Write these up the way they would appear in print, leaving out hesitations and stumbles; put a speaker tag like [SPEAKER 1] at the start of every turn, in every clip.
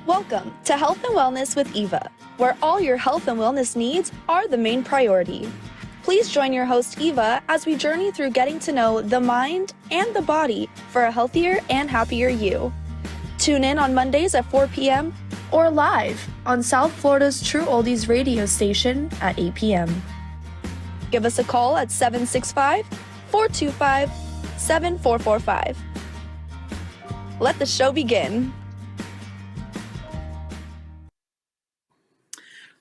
[SPEAKER 1] Welcome to Health and Wellness with Eva, where all your health and wellness needs are the main priority. Please join your host Eva as we journey through getting to know the mind and the body for a healthier and happier you. Tune in on Mondays at 4 p.m. or live on South Florida's True Oldies radio station at 8 p.m. Give us a call at 765-425-7445. Let the show begin.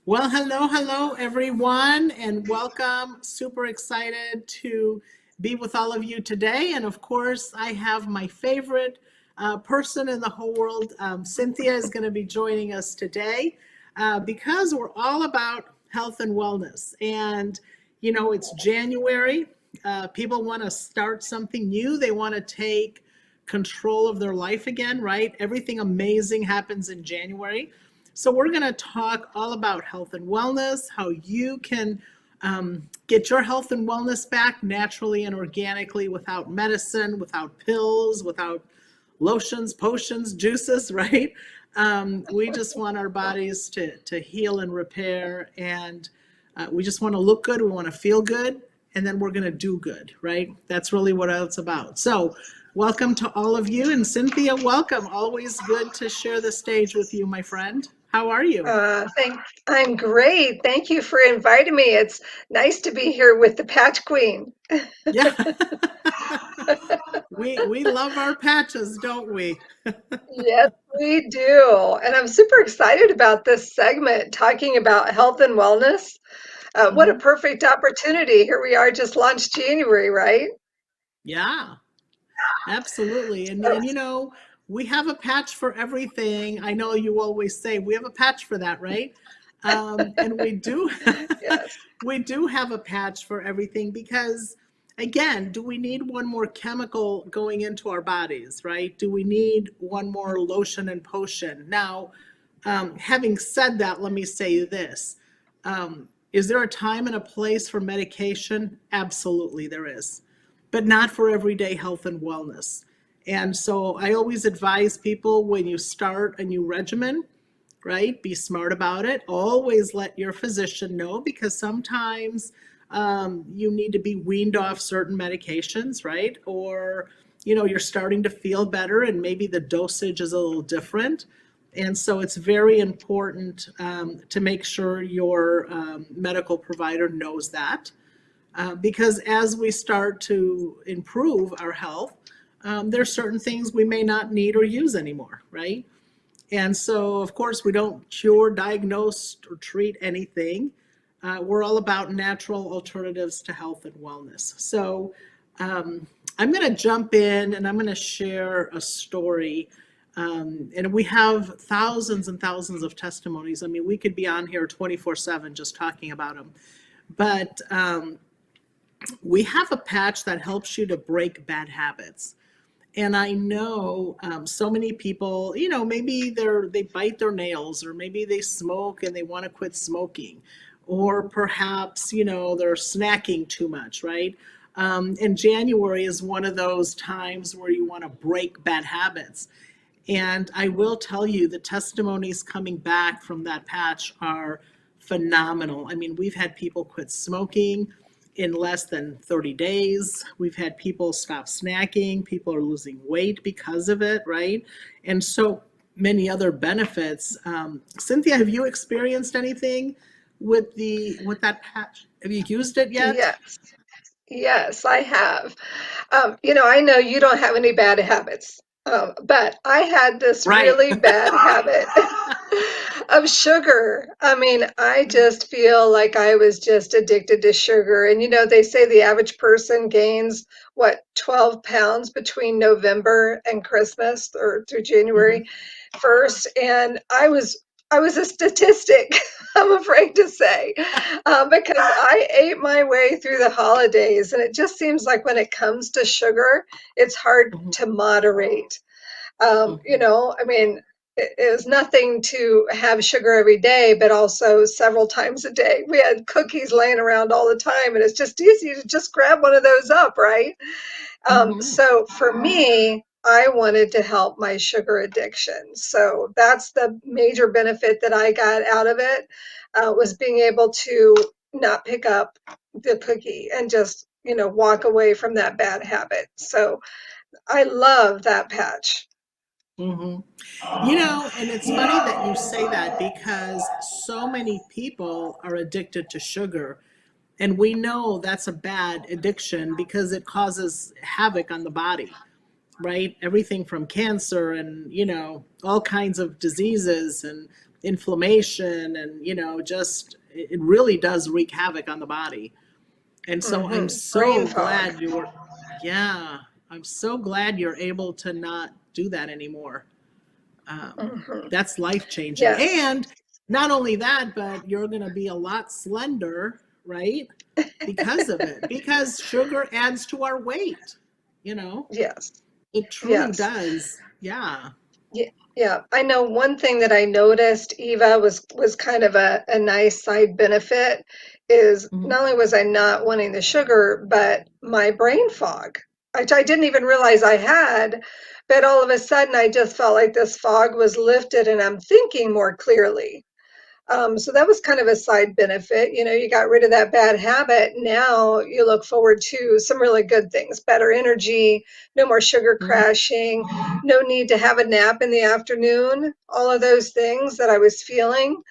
[SPEAKER 2] Well, hello, everyone, and welcome. Super excited to be with all of you today. And of course, I have my favorite person in the whole world. Cynthia is going to be joining us today because we're all about health and wellness. And, you know, it's January. People want to start something new. They want to take control of their life again, right? Everything amazing happens in January. So we're going to talk all about health and wellness, how you can get your health and wellness back naturally and organically without medicine, without pills, without lotions, potions, juices, right? We just want our bodies to heal and repair, and we just want to look good, we want to feel good, and then we're going to do good, right? That's really what it's about. So welcome to all of you, and Cynthia, welcome. Always good to share the stage with you, my friend. How are you?
[SPEAKER 3] I'm great. Thank you for inviting me. It's nice to be here with the Patch Queen.
[SPEAKER 2] Yeah. we love our patches, don't we?
[SPEAKER 3] Yes, we do. And I'm super excited about this segment talking about health and wellness. What a perfect opportunity. Here we are, just launched January, right?
[SPEAKER 2] Yeah, absolutely. And you know, we have a patch for everything. I know you always say we have a patch for that, right? And we do
[SPEAKER 3] Yes.
[SPEAKER 2] we do have a patch for everything because, again, do we need one more chemical going into our bodies, right? Do we need one more lotion and potion? Now, having said that, let me say this. Is there a time and a place for medication? Absolutely, there is, but not for everyday health and wellness. And so I always advise people, when you start a new regimen, right, be smart about it. Always let your physician know, because sometimes you need to be weaned off certain medications, right? Or, you know, you're starting to feel better and maybe the dosage is a little different. And so it's very important to make sure your medical provider knows that. Because as we start to improve our health, there's certain things we may not need or use anymore, right? And so, of course, we don't cure, diagnose, or treat anything. We're all about natural alternatives to health and wellness. So I'm going to jump in and I'm going to share a story. And we have thousands and thousands of testimonies. I mean, we could be on here 24/7 just talking about them. But we have a patch that helps you to break bad habits. And I know so many people, you know, maybe they bite their nails, or maybe they smoke and they want to quit smoking, or perhaps, you know, they're snacking too much, right? And January is one of those times where you want to break bad habits. And I will tell you, the testimonies coming back from that patch are phenomenal. I mean, we've had people quit smoking in less than 30 days. We've had people stop snacking. People are losing weight because of it, right? And so many other benefits. Cynthia, have you experienced anything with that patch? Have you used it yet?
[SPEAKER 3] Yes. Yes, I have. I know you don't have any bad habits, but I had this
[SPEAKER 2] Right.
[SPEAKER 3] really bad habit of sugar. I mean, I just feel like I was just addicted to sugar. And, they say the average person gains, 12 pounds between November and Christmas, or through
[SPEAKER 2] Mhm.
[SPEAKER 3] January 1st. And I was a statistic, I'm afraid to say, because I ate my way through the holidays, and it just seems like when it comes to sugar, it's hard
[SPEAKER 2] Mhm.
[SPEAKER 3] to moderate.
[SPEAKER 2] Mhm.
[SPEAKER 3] I mean, it was nothing to have sugar every day, but also several times a day. We had cookies laying around all the time, and it's just easy to just grab one of those up, right?
[SPEAKER 2] Mhm.
[SPEAKER 3] So for me, I wanted to help my sugar addiction. So that's the major benefit that I got out of it, was being able to not pick up the cookie and just, walk away from that bad habit. So I love that patch.
[SPEAKER 2] Hmm. And it's funny that you say that because so many people are addicted to sugar. And we know that's a bad addiction because it causes havoc on the body, right? Everything from cancer and, all kinds of diseases and inflammation and, just it really does wreak havoc on the body. And so I'm
[SPEAKER 3] Brain
[SPEAKER 2] so
[SPEAKER 3] fog.
[SPEAKER 2] glad yeah, I'm so glad you're able to not do that anymore.
[SPEAKER 3] hmm
[SPEAKER 2] That's life changing.
[SPEAKER 3] Yes,
[SPEAKER 2] And not only that, but you're going to be a lot slender, right? Because of it. Because sugar adds to our weight, you know?
[SPEAKER 3] yes,
[SPEAKER 2] It truly
[SPEAKER 3] yes.
[SPEAKER 2] does. Yeah.
[SPEAKER 3] Yeah, yeah. I know one thing that I noticed, Eva, was kind of a nice side benefit is
[SPEAKER 2] Mhm.
[SPEAKER 3] not only was I not wanting the sugar, but my brain fog, which I didn't even realize I had, but all of a sudden I just felt like this fog was lifted and I'm thinking more clearly. So that was kind of a side benefit. You got rid of that bad habit. Now you look forward to some really good things, better energy, no more sugar
[SPEAKER 2] Mhm.
[SPEAKER 3] crashing, no need to have a nap in the afternoon, all of those things that I was feeling.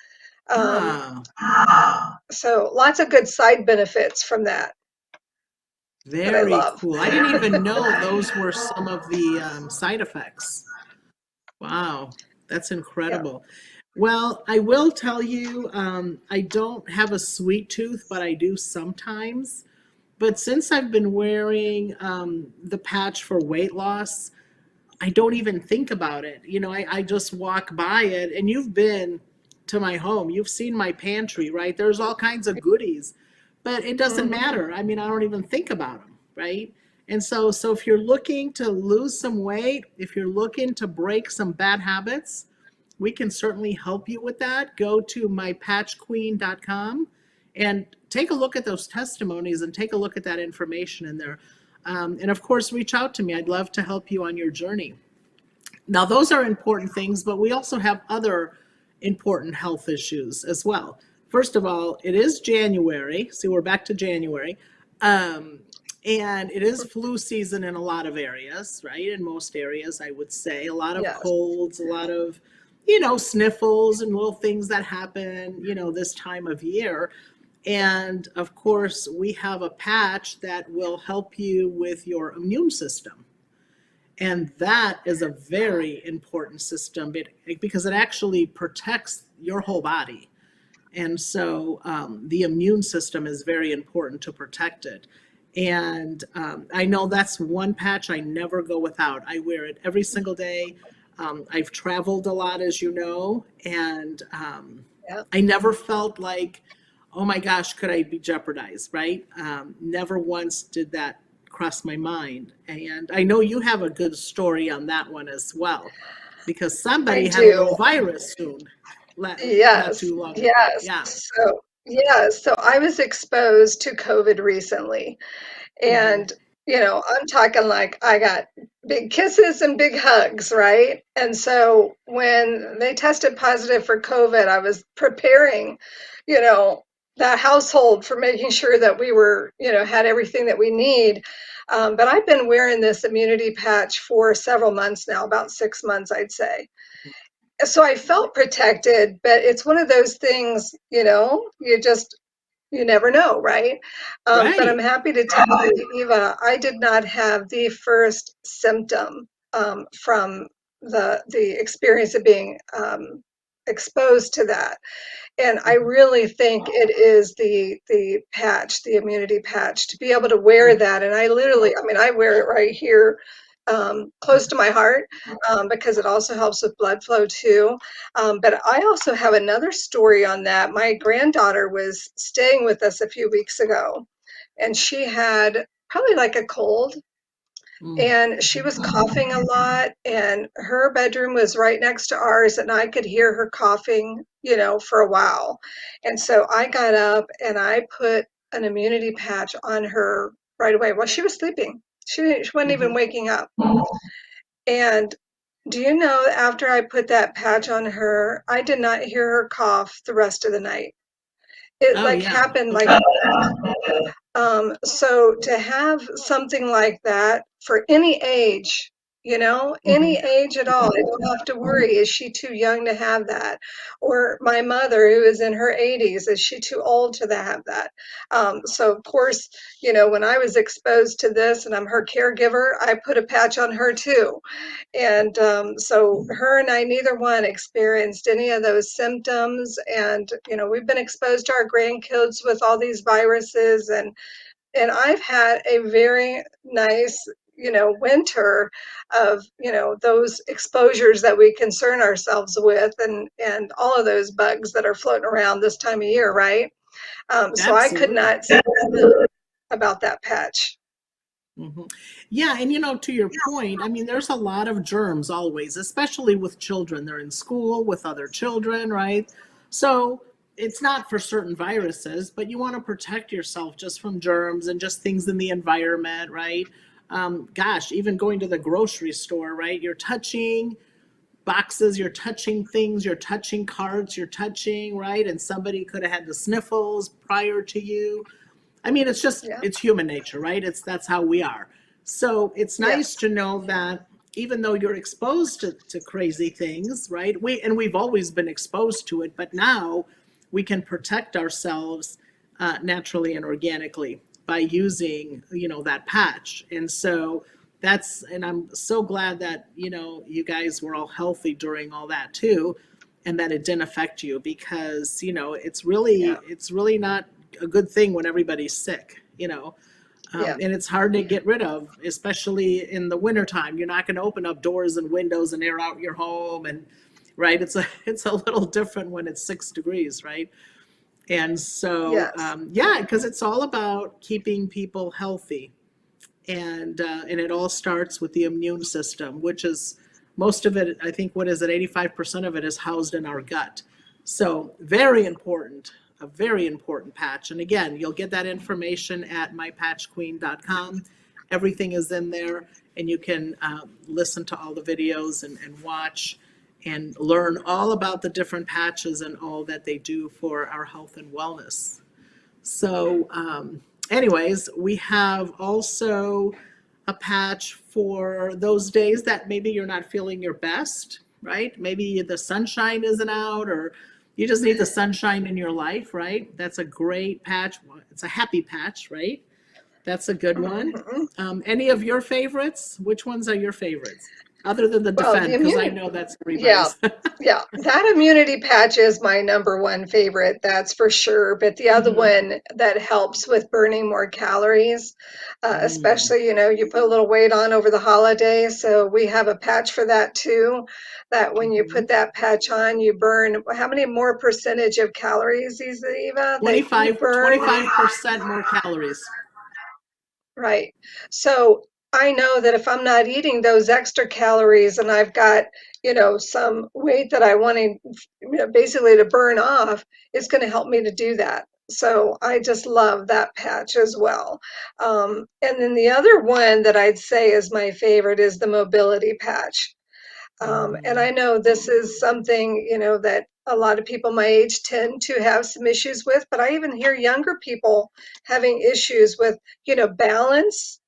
[SPEAKER 3] Um,
[SPEAKER 2] Ah,
[SPEAKER 3] so lots of good side benefits from that I
[SPEAKER 2] very
[SPEAKER 3] love.
[SPEAKER 2] cool. I didn't even know those were some of the side effects. Wow, that's
[SPEAKER 3] Yeah.
[SPEAKER 2] incredible. Well, I will tell you, I don't have a sweet tooth, but I do sometimes. But since I've been wearing the patch for weight loss, I don't even think about it. I just walk by it, and you've been to my home, you've seen my pantry, right? There's all kinds of goodies, but it doesn't
[SPEAKER 3] hmm
[SPEAKER 2] matter. I mean, I don't even think about them, right? And so if you're looking to lose some weight, if you're looking to break some bad habits, we can certainly help you with that. Go to mypatchqueen.com and take a look at those testimonies and take a look at that information in there. And of course, reach out to me. I'd love to help you on your journey. Now, those are important things, but we also have other important health issues as well. First of all, it is January. See, we're back to January. Um, and it is flu season in a lot of areas, right? In most areas, I would say. A lot of
[SPEAKER 3] Yes.
[SPEAKER 2] colds, a lot of, sniffles and little things that happen, this time of year. And of course, we have a patch that will help you with your immune system. And that is a very important system because it actually protects your whole body. And so the immune system is very important to protect it. And I know that's one patch I never go without. I wear it every single day. I've traveled a lot, as you know, and
[SPEAKER 3] Yeah.
[SPEAKER 2] I never felt like, oh my gosh, could I be jeopardized, right? Never once did that cross my mind. And I know you have a good story on that one as well, because
[SPEAKER 3] I
[SPEAKER 2] somebody had a little
[SPEAKER 3] do.
[SPEAKER 2] virus soon, not
[SPEAKER 3] Yes.
[SPEAKER 2] too long ago.
[SPEAKER 3] Yes.
[SPEAKER 2] Yeah.
[SPEAKER 3] So I was exposed to COVID recently.
[SPEAKER 2] Hmm.
[SPEAKER 3] And, I'm talking like I got big kisses and big hugs, right? And so when they tested positive for COVID, I was preparing, you know, the household for making sure that we were, had everything that we need. But I've been wearing this immunity patch for several months now, about 6 months, I'd say. So I felt protected, but it's one of those things, you never know, right? But I'm
[SPEAKER 2] Right.
[SPEAKER 3] happy to tell you, Eva, I did not have the first symptom from the experience of being exposed to that. And I
[SPEAKER 2] Mhm.
[SPEAKER 3] really think it is the patch, the immunity patch, to be able to wear
[SPEAKER 2] Mhm.
[SPEAKER 3] that. And I mean, I wear it right here, close to my heart, because it also helps with blood flow too. But I also have another story on that. My granddaughter was staying with us a few weeks ago, and she had probably like a cold,
[SPEAKER 2] Mhm.
[SPEAKER 3] and she was coughing a lot, and her bedroom was right next to ours, and I could hear her coughing, for a while. And so I got up and I put an immunity patch on her right away while she was sleeping. She wasn't even
[SPEAKER 2] Mhm.
[SPEAKER 3] waking up. And do you know, after I put that patch on her, I did not hear her cough the rest of the night. It
[SPEAKER 2] Oh,
[SPEAKER 3] like
[SPEAKER 2] yeah.
[SPEAKER 3] happened like
[SPEAKER 2] Okay.
[SPEAKER 3] so to have something like that for any age, any
[SPEAKER 2] Hmm.
[SPEAKER 3] age at all, I don't have to worry, is she too young to have that? Or my mother, who is in her 80s, is she too old to have that? So, of course, when I was exposed to this and I'm her caregiver, I put a patch on her too. And so her and I, neither one experienced any of those symptoms. And, we've been exposed to our grandkids with all these viruses, and I've had a very nice, winter of, those exposures that we concern ourselves with, and all of those bugs that are floating around this time of year, right? So I could
[SPEAKER 2] Absolutely.
[SPEAKER 3] not say about that patch.
[SPEAKER 2] Hmm. Yeah, and to your point, I mean, there's a lot of germs always, especially with children. They're in school with other children, right? So it's not for certain viruses, but you want to protect yourself just from germs and just things in the environment, right? Gosh, even going to the grocery store, right? You're touching boxes, you're touching things, you're touching carts, you're touching, right? And somebody could have had the sniffles prior to you. I mean,
[SPEAKER 3] Yeah.
[SPEAKER 2] it's human nature, right? That's how we are. So it's nice
[SPEAKER 3] Yes.
[SPEAKER 2] to know that even though you're exposed to crazy things, right? We've always been exposed to it, but now we can protect ourselves naturally and organically by using, that patch. And so and I'm so glad that, you guys were all healthy during all that too, and that it didn't affect you because,
[SPEAKER 3] Yeah.
[SPEAKER 2] it's really not a good thing when everybody's sick,
[SPEAKER 3] Yeah.
[SPEAKER 2] and it's hard to get rid of, especially in the wintertime. You're not going to open up doors and windows and air out your home, and right, it's a little different when it's 6 degrees, right? And so,
[SPEAKER 3] Yes.
[SPEAKER 2] yeah, because it's all about keeping people healthy, and it all starts with the immune system, which is most of it. I think what is it? 85% of it is housed in our gut. So very important, a very important patch. And again, you'll get that information at mypatchqueen.com. Everything is in there, and you can listen to all the videos and watch and learn all about the different patches and all that they do for our health and wellness. So, anyways, we have also a patch for those days that maybe you're not feeling your best, right? Maybe the sunshine isn't out, or you just need the sunshine in your life, right? That's a great patch. It's a happy patch, right? That's a good one.
[SPEAKER 3] Mhm.
[SPEAKER 2] Any of your favorites? Which ones are your favorites? Other than the
[SPEAKER 3] Well, the
[SPEAKER 2] defend, because I
[SPEAKER 3] immunity.
[SPEAKER 2] know that's
[SPEAKER 3] Yeah,
[SPEAKER 2] everybody's.
[SPEAKER 3] yeah, that immunity patch is my number one favorite, that's for sure. But the other
[SPEAKER 2] Mhm.
[SPEAKER 3] one that helps with burning more calories,
[SPEAKER 2] Mm.
[SPEAKER 3] especially, you put a little weight on over the holidays. So we have a patch for that too. That when you put
[SPEAKER 2] Mhm.
[SPEAKER 3] that patch on, you burn how many more percentage of calories, Eva, that you
[SPEAKER 2] 25,
[SPEAKER 3] burn?
[SPEAKER 2] 25% more calories.
[SPEAKER 3] Right. So I know that if I'm not eating those extra calories and I've got, some weight that I want to, basically to burn off, it's going to help me to do that. So I just love that patch as well. And then the other one that I'd say is my favorite is the mobility patch. And
[SPEAKER 2] Mhm.
[SPEAKER 3] I know this is something, that a lot of people my age tend to have some issues with, but I even hear younger people having issues with, balance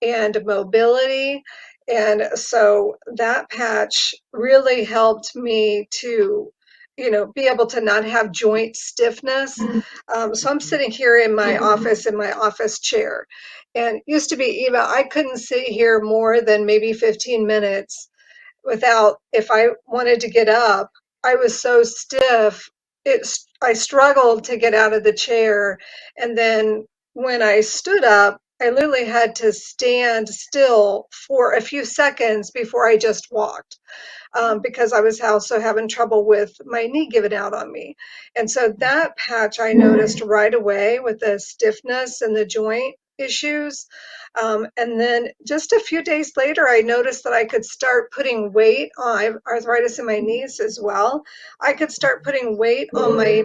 [SPEAKER 3] and mobility. And so that patch really helped me to, be able to not have joint stiffness. So I'm
[SPEAKER 2] Mhm.
[SPEAKER 3] sitting here in my office chair. And it used to be, Eva, I couldn't sit here more than maybe 15 minutes without, if I wanted to get up, I was so stiff. I struggled to get out of the chair. And then when I stood up, I literally had to stand still for a few seconds before I just walked, because I was also having trouble with my knee giving out on me. And so that patch I noticed right away with the stiffness and the joint issues. And then just a few days later, I noticed that I could start putting weight on. I have arthritis in my knees as well. I could start putting weight on my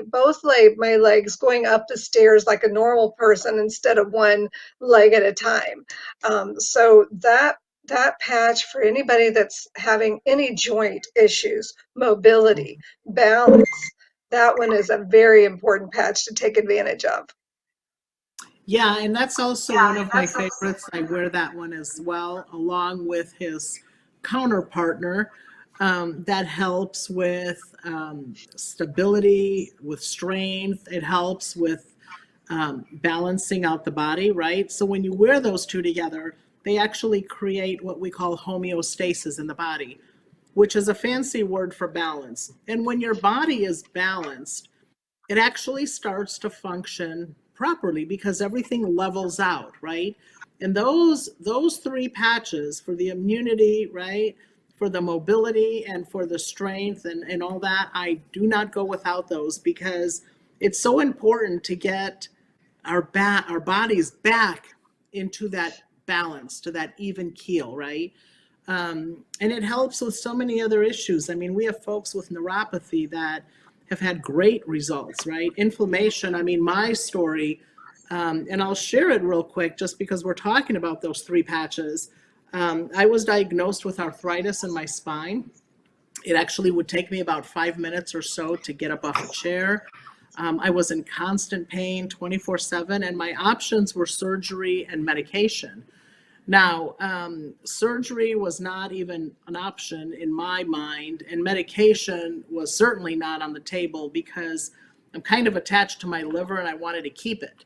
[SPEAKER 3] legs, going up the stairs like a normal person instead of one leg at a time. So that patch for anybody that's having any joint issues, mobility, balance, that one is a very important patch to take advantage of.
[SPEAKER 2] Yeah, and that's also one of my favorites. I wear that one as well, along with his counterpartner. That helps with stability, with strength. It helps with balancing out the body, right? So when you wear those two together, they actually create what we call homeostasis in the body, which is a fancy word for balance. And when your body is balanced, it actually starts to function properly because everything levels out, right? And those three patches for the immunity, right? For the mobility and for the strength and all that, I do not go without those because it's so important to get our bodies back into that balance, to that even keel, right? And it helps with so many other issues. I mean, we have folks with neuropathy that have had great results, right? Inflammation. I mean, my story, and I'll share it real quick just because we're talking about those three patches. I was diagnosed with arthritis in my spine. It actually would take me about 5 minutes or so to get up off a chair. I was in constant pain 24/7, and my options were surgery and medication. Now, surgery was not even an option in my mind, and medication was certainly not on the table because I'm kind of attached to my liver and I wanted to keep it.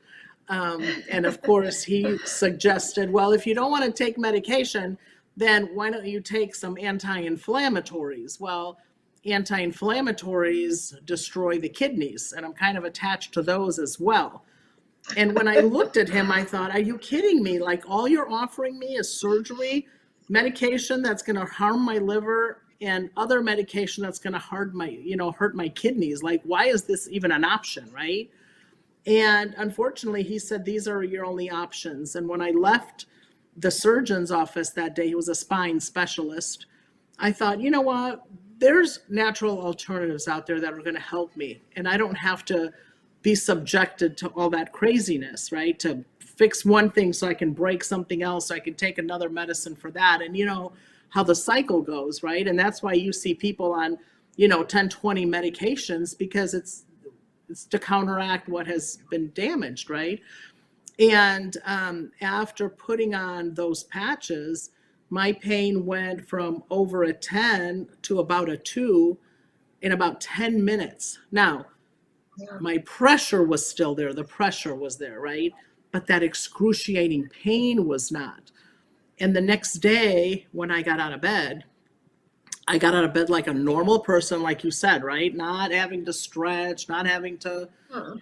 [SPEAKER 2] And of course, he suggested, well, if you don't want to take medication, then why don't you take some anti-inflammatories? Well, anti-inflammatories destroy the kidneys, and I'm kind of attached to those as well. And when I looked at him, I thought, are you kidding me? Like, all you're offering me is surgery, medication that's going to harm my liver, and other medication that's going to hurt my kidneys. Like, why is this even an option, right? And unfortunately, he said, these are your only options. And when I left the surgeon's office that day, he was a spine specialist, I thought, you know what? There's natural alternatives out there that are going to help me. And I don't have to be subjected to all that craziness, right? To fix one thing so I can break something else, so I can take another medicine for that. And you know how the cycle goes, right? And that's why you see people on, 10, 20 medications because it's to counteract what has been damaged, right? And after putting on those patches, my pain went from over a 10 to about a 2 in about 10 minutes. Now, my pressure was still there. The pressure was there, right? But that excruciating pain was not. And the next day, when I got out of bed, I got out of bed like a normal person, like you said, right? Not having to stretch, not having to,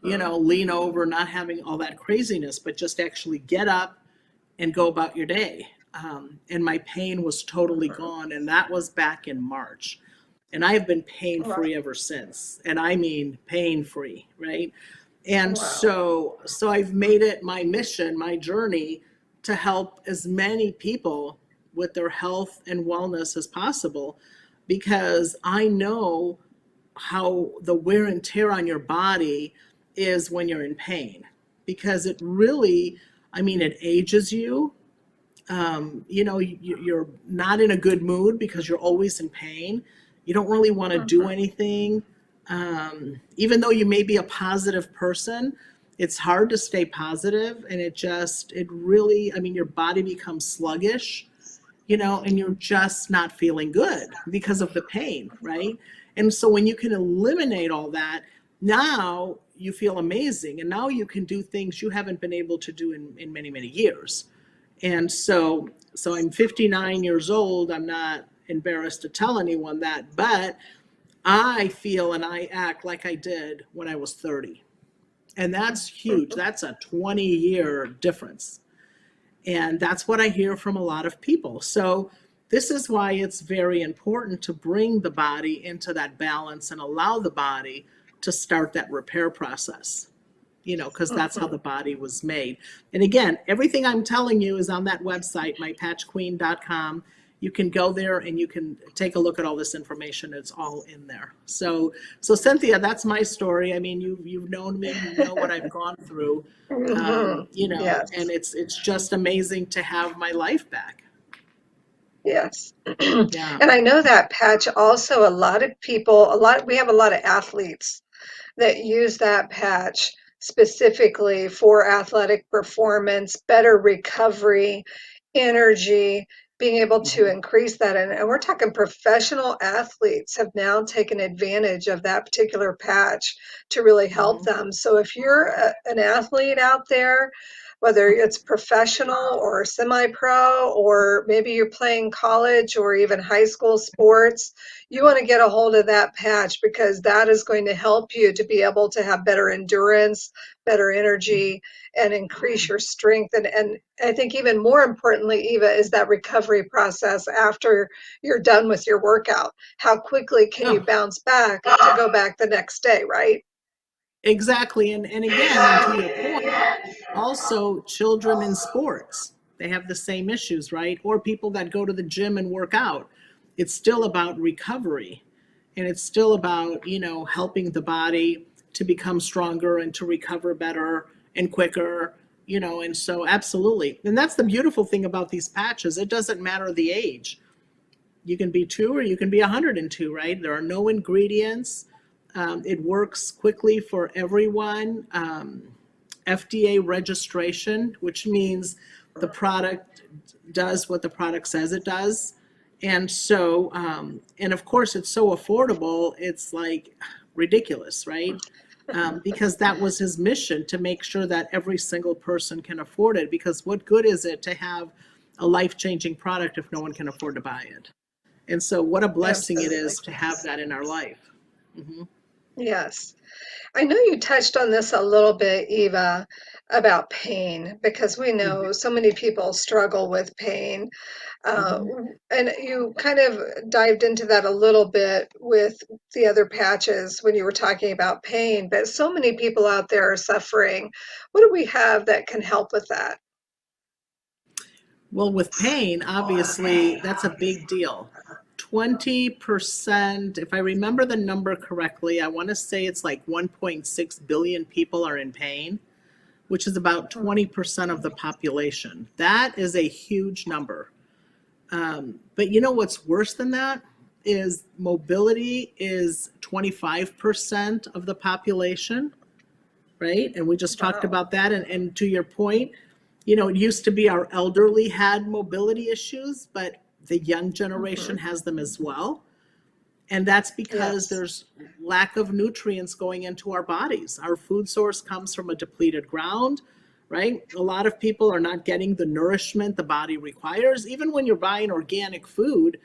[SPEAKER 2] lean over, not having all that craziness, but just actually get up and go about your day. And my pain was totally gone. And that was back in March. And I have been pain free ever since. And I mean pain free, right? And
[SPEAKER 3] Wow.
[SPEAKER 2] so I've made it my mission, my journey to help as many people with their health and wellness as possible because I know how the wear and tear on your body is when you're in pain because it really, it ages you. You're not in a good mood because you're always in pain. You don't really want to do anything. Even though you may be a positive person, it's hard to stay positive, and it really, your body becomes sluggish, and you're just not feeling good because of the pain, right? And so when you can eliminate all that, now you feel amazing, and now you can do things you haven't been able to do in many, many years. And so I'm 59 years old. I'm not embarrassed to tell anyone that, but I feel and I act like I did when I was 30. And that's huge. That's a 20-year difference. And that's what I hear from a lot of people. So this is why it's very important to bring the body into that balance and allow the body to start that repair process, because that's how the body was made. And again, everything I'm telling you is on that website, mypatchqueen.com. You can go there and you can take a look at all this information. It's all in there. So Cynthia, that's my story. You've known me, you know what I've gone through,
[SPEAKER 3] Yes.
[SPEAKER 2] and it's just amazing to have my life back.
[SPEAKER 3] Yes.
[SPEAKER 2] Yeah.
[SPEAKER 3] And I know that patch also, a lot of people, we have a lot of athletes that use that patch specifically for athletic performance, better recovery, energy, being able to
[SPEAKER 2] Mhm.
[SPEAKER 3] increase that. And we're talking professional athletes have now taken advantage of that particular patch to really help
[SPEAKER 2] Mhm.
[SPEAKER 3] them. So if you're an athlete out there, whether it's professional or semi-pro, or maybe you're playing college or even high school sports, you want to get a hold of that patch because that is going to help you to be able to have better endurance, better
[SPEAKER 2] Mhm.
[SPEAKER 3] energy, and increase your strength. And I think even more importantly, Eva, is that recovery process after you're done with your workout. How quickly can you
[SPEAKER 2] Oh,
[SPEAKER 3] bounce back to go back the next day, right?
[SPEAKER 2] exactly. And again, and to your point, also children in sports, they have the same issues, right? Or people that go to the gym and work out. It's still about recovery, and it's still about, helping the body to become stronger and to recover better and quicker, and so absolutely. And that's the beautiful thing about these patches. It doesn't matter the age. You can be 2 or you can be 102, right? There are no ingredients. It works quickly for everyone. FDA registration, which means the product does what the product says it does. And so, and of course, it's so affordable, it's like ridiculous, right? Because that was his mission, to make sure that every single person can afford it. Because what good is it to have a life changing product if no one can afford to buy it? And so, what a blessing it
[SPEAKER 3] Absolutely.
[SPEAKER 2] is to have that in our life. Hmm.
[SPEAKER 3] Yes. I know you touched on this a little bit, Eva, about pain, because we
[SPEAKER 2] Hmm.
[SPEAKER 3] know so many people struggle with pain. Uh,
[SPEAKER 2] Hmm.
[SPEAKER 3] and you kind of dived into that a little bit with the other patches when you were talking about pain, but so many people out there are suffering. What do we have that can help with that?
[SPEAKER 2] Well, with pain, obviously, that's a big deal. 20%, if I remember the number correctly, I want to say it's like 1.6 billion people are in pain, which is about
[SPEAKER 3] Mm,
[SPEAKER 2] 20% of the population. That is a huge number. But what's worse than that is mobility is 25% of the population, right? And we just talked
[SPEAKER 3] wow.
[SPEAKER 2] about that. And to your point, it used to be our elderly had mobility issues, but the young
[SPEAKER 3] Hmm.
[SPEAKER 2] generation has them as well. And that's because
[SPEAKER 3] Yes.
[SPEAKER 2] there's lack of nutrients going into our bodies. Our food source comes from a depleted ground, right? A lot of people are not getting the nourishment the body requires. Even when you're buying organic food,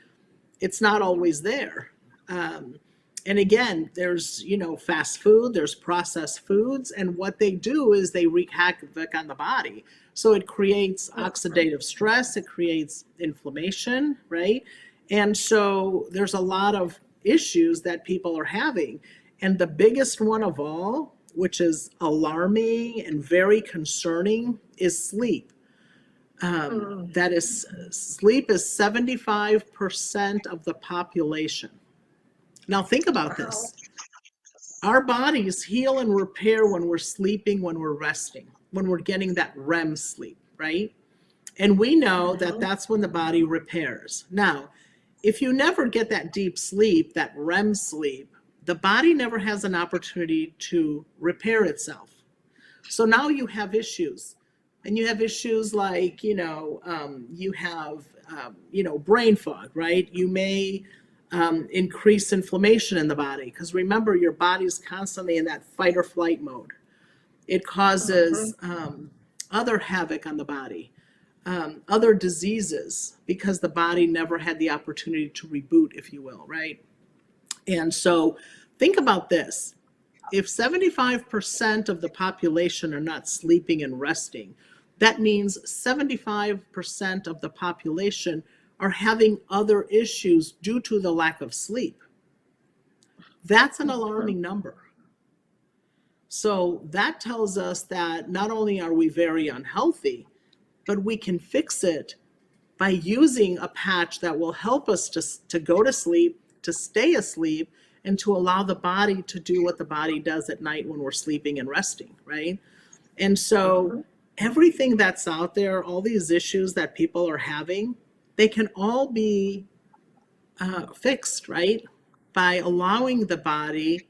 [SPEAKER 2] it's not always there. Um, and again, there's, fast food, there's processed foods, and what they do is they wreak havoc on the body. So it creates
[SPEAKER 3] Mhm.
[SPEAKER 2] oxidative stress, it creates inflammation, right? And so there's a lot of issues that people are having. And the biggest one of all, which is alarming and very concerning, is sleep.
[SPEAKER 3] Mm,
[SPEAKER 2] That is, sleep is 75% of the population. Now, think about
[SPEAKER 3] wow.
[SPEAKER 2] this. Our bodies heal and repair when we're sleeping, when we're resting, when we're getting that REM sleep, right? And we know that
[SPEAKER 3] Hmm.
[SPEAKER 2] that's when the body repairs. Now, if you never get that deep sleep, that REM sleep, the body never has an opportunity to repair itself. So now you have issues, and you have issues like, you have, brain fog, right? You may increase inflammation in the body, because remember, your body's constantly in that fight or flight mode. It
[SPEAKER 3] Hmm.
[SPEAKER 2] causes other havoc on the body, other diseases, because the body never had the opportunity to reboot, if you will, right? And so think about this. If 75% of the population are not sleeping and resting, that means 75% of the population are having other issues due to the lack of sleep. That's an
[SPEAKER 3] Hmm.
[SPEAKER 2] alarming number. So that tells us that not only are we very unhealthy, but we can fix it by using a patch that will help us to go to sleep, to stay asleep, and to allow the body to do what the body does at night when we're sleeping and resting, right? And so
[SPEAKER 3] Hmm.
[SPEAKER 2] everything that's out there, all these issues that people are having, they can all be fixed, right? By allowing the body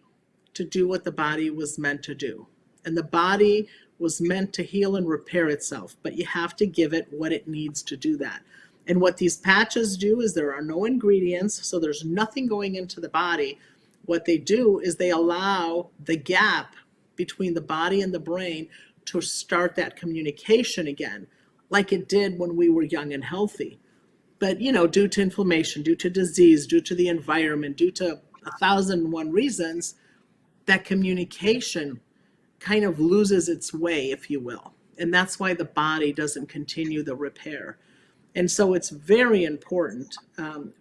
[SPEAKER 2] to do what the body was meant to do. And the body was meant to heal and repair itself, but you have to give it what it needs to do that. And what these patches do is there are no ingredients, so there's nothing going into the body. What they do is they allow the gap between the body and the brain to start that communication again, like it did when we were young and healthy. But, due to inflammation, due to disease, due to the environment, due to 1,001 reasons, that communication kind of loses its way, if you will. And that's why the body doesn't continue the repair. And so it's very important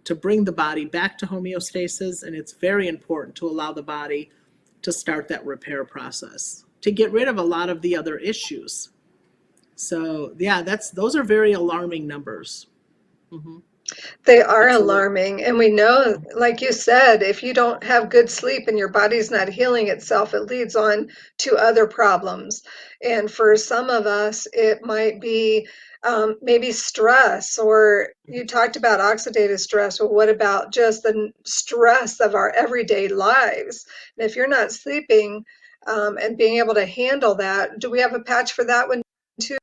[SPEAKER 2] to bring the body back to homeostasis, and it's very important to allow the body to start that repair process, to get rid of a lot of the other issues. So yeah, those are very alarming numbers. Mm-hmm.
[SPEAKER 3] They are
[SPEAKER 2] Absolutely.
[SPEAKER 3] alarming. And we know, like you said, if you don't have good sleep and your body's not healing itself, it leads on to other problems. And for some of us, it might be maybe stress, or you talked about oxidative stress. Well, what about just the stress of our everyday lives? And if you're not sleeping and being able to handle that, do we have a patch for that one too?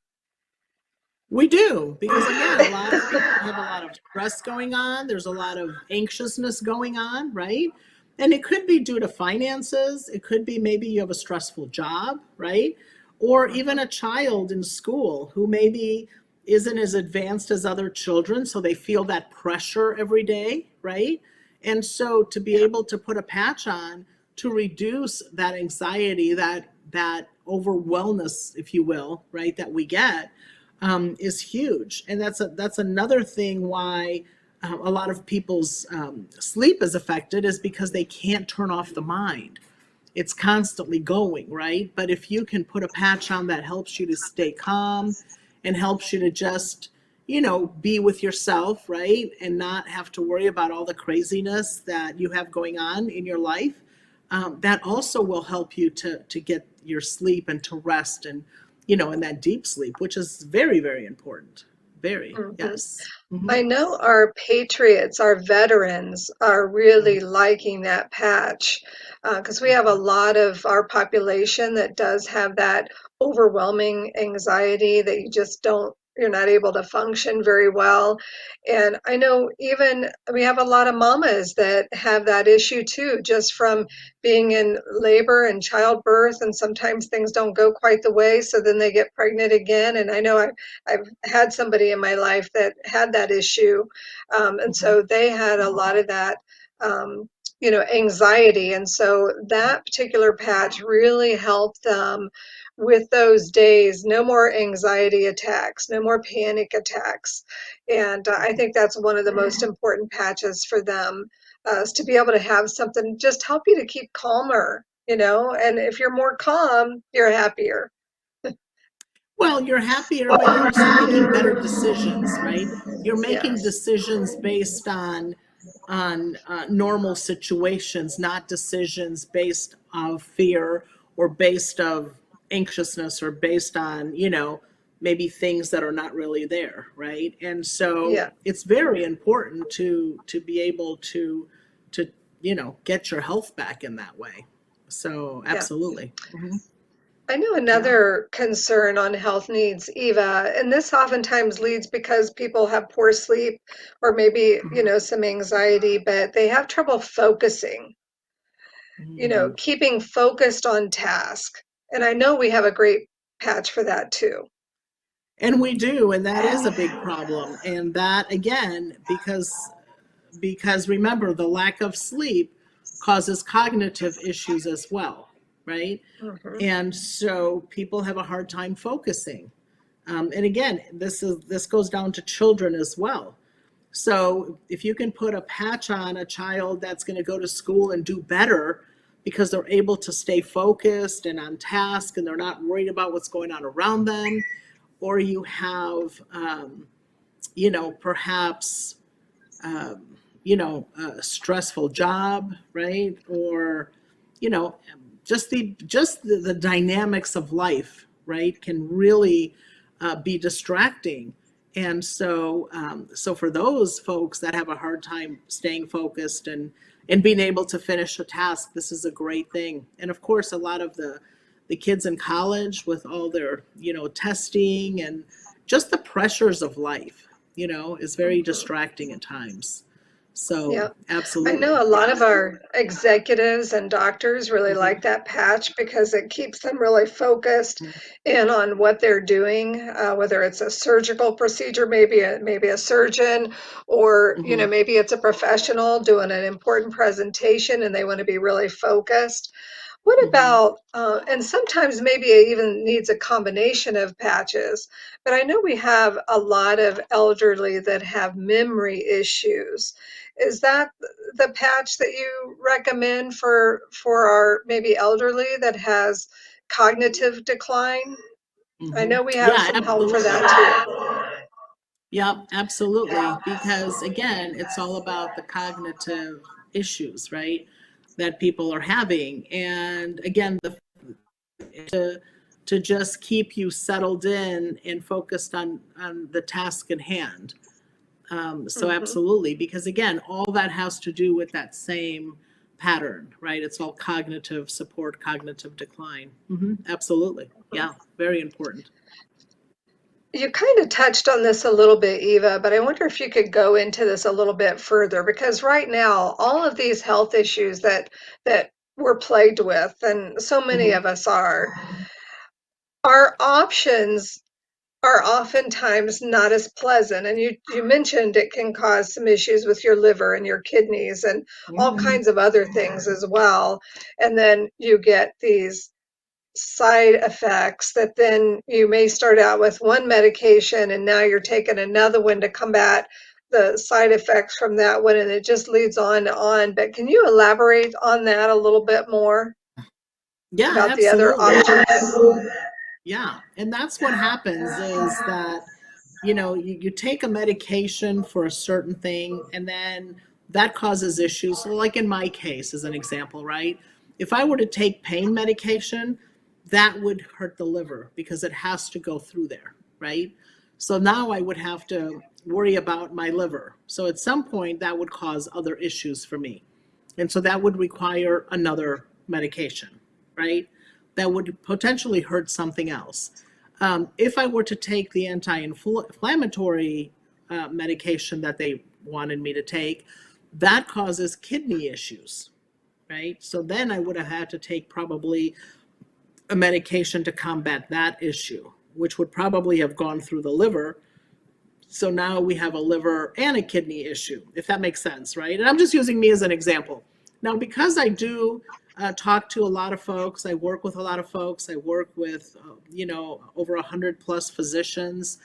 [SPEAKER 2] We do, because again, a lot of people have a lot of stress going on. There's a lot of anxiousness going on, right? And it could be due to finances. It could be maybe you have a stressful job, right? Or even a child in school who maybe isn't as advanced as other children, so they feel that pressure every day, right? And so to be
[SPEAKER 3] Yeah,
[SPEAKER 2] able to put a patch on to reduce that anxiety, that overwhelmness, if you will, right, that we get, is huge. And that's another thing why a lot of people's sleep is affected, is because they can't turn off the mind. It's constantly going, right? But if you can put a patch on that helps you to stay calm and helps you to just, be with yourself, right? And not have to worry about all the craziness that you have going on in your life, that also will help you to get your sleep and to rest, and in that deep sleep, which is very, very important. Very,
[SPEAKER 3] mhm.
[SPEAKER 2] yes. Hmm.
[SPEAKER 3] I know our patriots, our veterans, are really liking that patch because we have a lot of our population that does have that overwhelming anxiety that you just don't, you're not able to function very well. And I know even we have a lot of mamas that have that issue too, just from being in labor and childbirth, and sometimes things don't go quite the way, so then they get pregnant again. And I know I've had somebody in my life that had that issue. And
[SPEAKER 2] Hmm.
[SPEAKER 3] so they had a lot of that, anxiety. And so that particular patch really helped them with those days. No more anxiety attacks, no more panic attacks. And I think that's one of the most important patches for them, is to be able to have something just help you to keep calmer, and if you're more calm, you're happier.
[SPEAKER 2] Well, you're happier, but you're also making better decisions, right? You're making
[SPEAKER 3] Yes.
[SPEAKER 2] decisions based on normal situations, not decisions based of fear or based of anxiousness or based on, maybe things that are not really there, right? And so
[SPEAKER 3] Yeah.
[SPEAKER 2] it's very important to be able to get your health back in that way. So
[SPEAKER 3] Yeah.
[SPEAKER 2] absolutely. Hmm.
[SPEAKER 3] I know
[SPEAKER 2] Yeah.
[SPEAKER 3] another concern on health needs, Eva, and this oftentimes leads because people have poor sleep or maybe,
[SPEAKER 2] Mhm.
[SPEAKER 3] some anxiety, but they have trouble focusing,
[SPEAKER 2] Mhm.
[SPEAKER 3] keeping focused on task. And I know we have a great patch for that too.
[SPEAKER 2] And we do, and that is a big problem. And that again, because remember, the lack of sleep causes cognitive issues as well, right?
[SPEAKER 3] Hmm.
[SPEAKER 2] And so people have a hard time focusing. And again, this goes down to children as well. So if you can put a patch on a child that's going to go to school and do better because they're able to stay focused and on task and they're not worried about what's going on around them, or you have, perhaps, a stressful job, right? Or, you know, just the dynamics of life, right, can really be distracting. And so for those folks that have a hard time staying focused and being able to finish a task, this is a great thing. And of course, a lot of the kids in college with all their, testing and just the pressures of life, is very distracting at times. So
[SPEAKER 3] Yeah. I know
[SPEAKER 2] absolutely.
[SPEAKER 3] a lot of our executives and doctors really
[SPEAKER 2] Hmm.
[SPEAKER 3] like that patch because it keeps them really focused in on what they're doing, whether it's a surgical procedure, maybe a surgeon, or
[SPEAKER 2] Hmm.
[SPEAKER 3] maybe it's a professional doing an important presentation and they want to be really focused. What
[SPEAKER 2] Hmm.
[SPEAKER 3] about, and sometimes maybe it even needs a combination of patches, but I know we have a lot of elderly that have memory issues. Is that the patch that you recommend for our maybe elderly that has cognitive decline? I
[SPEAKER 2] Hmm.
[SPEAKER 3] know we have
[SPEAKER 2] Yeah,
[SPEAKER 3] some help for
[SPEAKER 2] absolutely.
[SPEAKER 3] that too.
[SPEAKER 2] Yep, absolutely. Because again, it's all about the cognitive issues, right? That people are having. And again, to just keep you settled in and focused on the task at hand. So
[SPEAKER 3] Hmm.
[SPEAKER 2] absolutely, because again, all that has to do with that same pattern, right? It's all cognitive support, cognitive decline. Absolutely. Yeah, very important.
[SPEAKER 3] You kind of touched on this a little bit, Eva, but I wonder if you could go into this a little bit further because right now, all of these health issues that we're plagued with, and so many
[SPEAKER 2] Hmm.
[SPEAKER 3] of us are, our options are oftentimes not as pleasant. And you mentioned it can cause some issues with your liver and your kidneys and all
[SPEAKER 2] Hmm.
[SPEAKER 3] kinds of other things as well. And then you get these side effects that then you may start out with one medication and now you're taking another one to combat the side effects from that one. And it just leads on and on. But can you elaborate on that a little bit more
[SPEAKER 2] Yeah,
[SPEAKER 3] about the other
[SPEAKER 2] absolutely.
[SPEAKER 3] options?
[SPEAKER 2] Yeah, and that's what happens is that, you take a medication for a certain thing and then that causes issues. So like in my case, as an example, right? If I were to take pain medication, that would hurt the liver because it has to go through there, right? So now I would have to worry about my liver. So at some point, that would cause other issues for me. And so that would require another medication, right? That would potentially hurt something else. If I were to take the anti-inflammatory medication that they wanted me to take, that causes kidney issues, right? So then I would have had to take probably a medication to combat that issue, which would probably have gone through the liver. So now we have a liver and a kidney issue, if that makes sense, right? And I'm just using me as an example. Now, because I do talk to a lot of folks, I work with a lot of folks, I work with, over 100 plus physicians,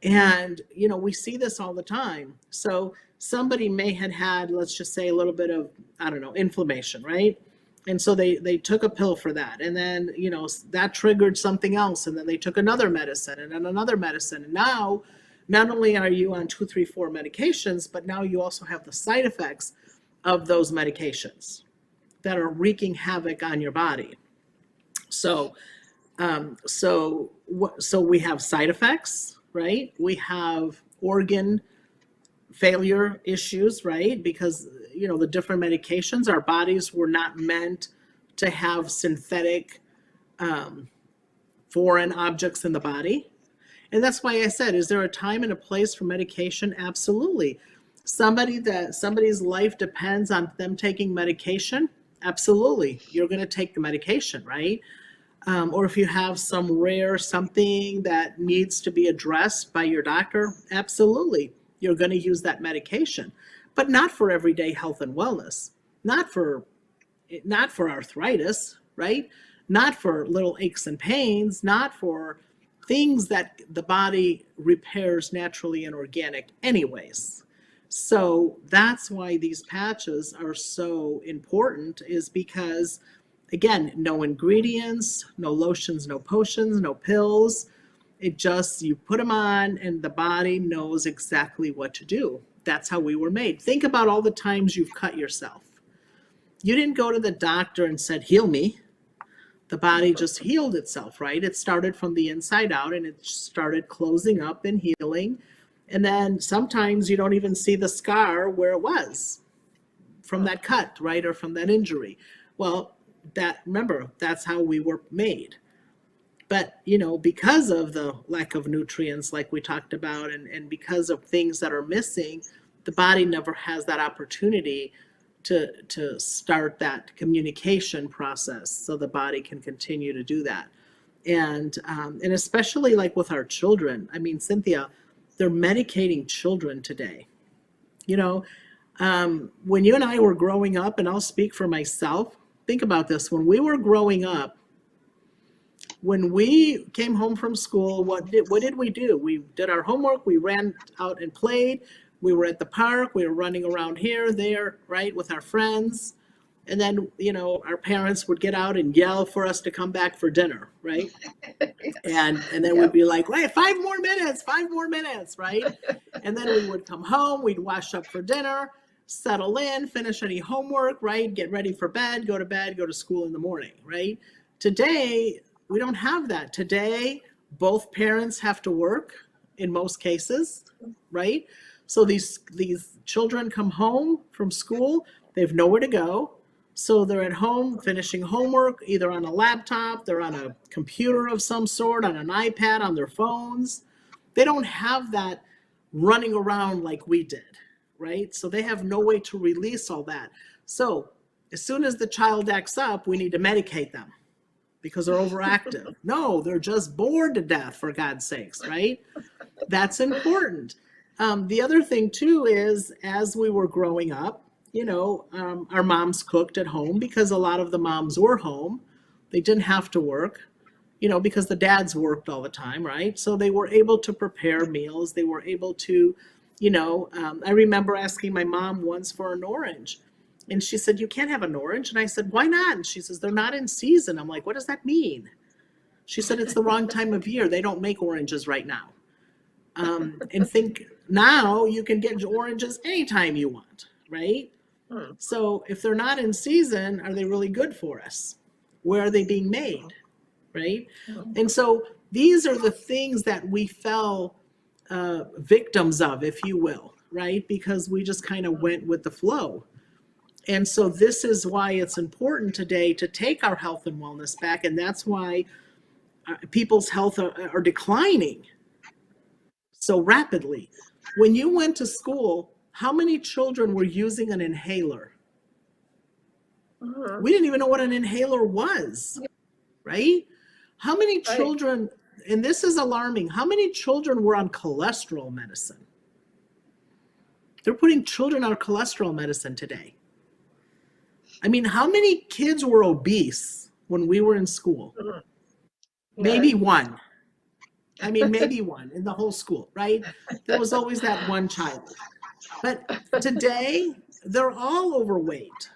[SPEAKER 2] and, we see this all the time. So somebody may had had, let's just say, a little bit of, I don't know, inflammation, right? And so they took a pill for that. And then, that triggered something else. And then they took another medicine and then another medicine. And now, not only are you on two, three, four medications, but now you also have the side effects of those medications that are wreaking havoc on your body. So so we have side effects, right? We have organ failure issues, right? Because the different medications, our bodies were not meant to have synthetic foreign objects in the body. And that's why I said, is there a time and a place for medication? Absolutely. Somebody's life depends on them taking medication. Absolutely. You're going to take the medication, right? Or if you have some rare something that needs to be addressed by your doctor, absolutely, you're going to use that medication, but not for everyday health and wellness, not for not for arthritis, right? Not for little aches and pains, not for things that the body repairs naturally and organic anyways. So that's why these patches are so important, is because again, no ingredients, no lotions, no potions, no pills. It just, you put them on and the body knows exactly what to do. That's how we were made. Think about all the times you've cut yourself. You didn't go to the doctor and said, heal me. The body just healed itself, right? It started from the inside out and it started closing up and healing. And then sometimes you don't even see the scar where it was from that cut, right? Or from that injury. Well, remember, that's how we were made. But, because of the lack of nutrients, like we talked about, and because of things that are missing, the body never has that opportunity to start that communication process so the body can continue to do that. And especially like with our children, I mean, Cynthia, they're medicating children today. You know, when you and I were growing up, and I'll speak for myself, think about this. When we were growing up, when we came home from school, what did we do? We did our homework, we ran out and played, we were at the park, we were running around here, there, right, with our friends. And then, our parents would get out and yell for us to come back for dinner, right? And then we'd be like, wait, 5 more minutes, right? And then we would come home, we'd wash up for dinner, settle in, finish any homework, right? Get ready for bed, go to school in the morning, right? Today, we don't have that. Today, both parents have to work in most cases, right? So these children come home from school, they have nowhere to go. So they're at home finishing homework, either on a laptop, they're on a computer of some sort, on an iPad, on their phones. They don't have that running around like we did, right? So they have no way to release all that. So as soon as the child acts up, we need to medicate them because they're overactive. No, they're just bored to death, for God's sakes, right? That's important. The other thing too is, as we were growing up, our moms cooked at home because a lot of the moms were home. They didn't have to work, because the dads worked all the time, right? So they were able to prepare meals. They were able to, I remember asking my mom once for an orange. And she said, you can't have an orange. And I said, why not? And she says, they're not in season. I'm like, what does that mean? She said, it's the wrong time of year. They don't make oranges right now. And think now you can get oranges anytime you want, right? So if they're not in season, are they really good for us? Where are they being made, right? And so these are the things that we fell victims of, if you will, right? Because we just kind of went with the flow. And so this is why it's important today to take our health and wellness back. And that's why people's health are declining so rapidly. When you went to school, how many children were using an inhaler? We didn't even know what an inhaler was, right? How many children, and this is alarming, how many children were on cholesterol medicine? They're putting children on cholesterol medicine today. I mean, how many kids were obese when we were in school? Maybe one. I mean, maybe one in the whole school, right? There was always that one child. But today, they're all overweight.